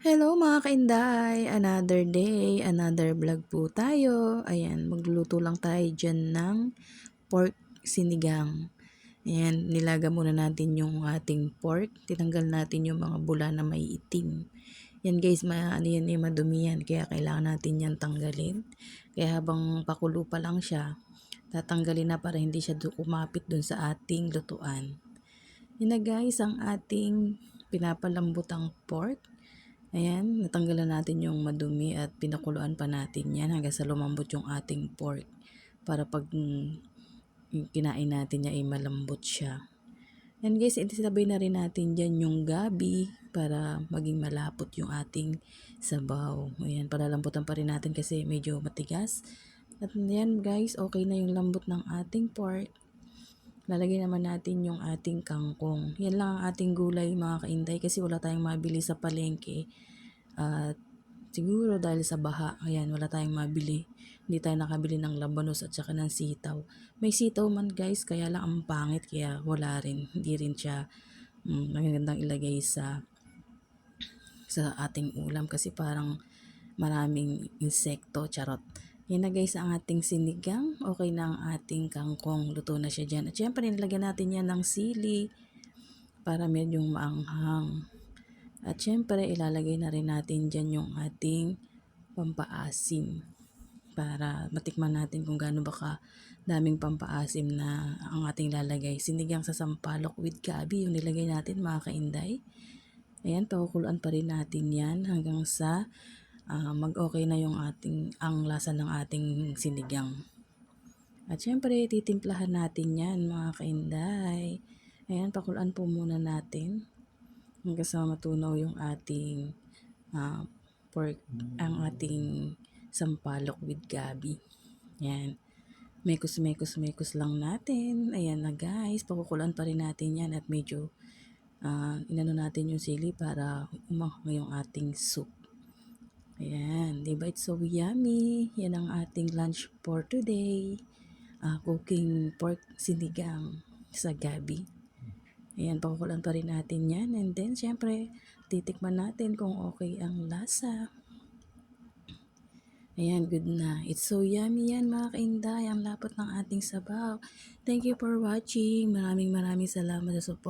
Hello mga kainday! Another day, another vlog po tayo. Ayan, magluluto lang tayo dyan ng pork sinigang. Ayan, nilaga muna natin yung ating pork. Tinanggal natin yung mga bula na may itim. Yan guys, ano yan, madumi yan. Kaya kailangan natin yan tanggalin. Kaya habang pakulo pa lang siya, tatanggalin na para hindi siya kumapit dun sa ating lutuan. Yan na guys, ang ating pinapalambotang pork. Ayan, natanggalan natin yung madumi at pinakuluan pa natin yan hanggang sa lumambot yung ating pork para pag kinain natin niya ay malambot siya. Yan guys, itisabay na rin natin dyan yung gabi para maging malapot yung ating sabaw. Ayan, palalambutan pa rin natin kasi medyo matigas. At yan guys, okay na yung lambot ng ating pork. Lalagay naman natin yung ating kangkong. Yan lang ang ating gulay mga kainday kasi wala tayong mabili sa palengke. At siguro dahil sa baha, ayan, wala tayong mabili. Hindi tayo nakabili ng labanos at saka ng sitaw. May sitaw man guys, kaya lang ang pangit kaya wala rin. Hindi rin siya magandang ilagay sa ating ulam kasi parang maraming insekto, charot. Yan na guys ang ating sinigang. Okay na ang ating kangkong. Luto na siya dyan. At syempre nilagyan natin yan ng sili para medyo maanghang. At syempre ilalagay na rin natin dyan yung ating pampaasim para matikman natin kung gaano baka daming pampaasim na ang ating lalagay. Sinigang sa sampalok with gabi yung nilagay natin mga kainday. Ayan, pakukuluan pa rin natin yan hanggang sa mag-okay na yung ang lasa ng ating sinigang. At syempre, titimplahan natin yan mga kainday. Ayan, pakuluan po muna natin hanggang sa matunaw yung ating pork, ang ating sampalok with gabi. Ayan, mekos lang natin. Ayan na guys, pakukuluan pa rin natin yan at medyo inano natin yung sili para umanghang yung ating soup. Ayan, diba it's so yummy? Yan ang ating lunch for today. Cooking pork sinigang sa gabi. Ayan, pakukulan pa rin natin yan. And then, syempre, titikman natin kung okay ang lasa. Ayan, good na. It's so yummy yan mga kainday. Ang lapot ng ating sabaw. Thank you for watching. Maraming salamat sa support.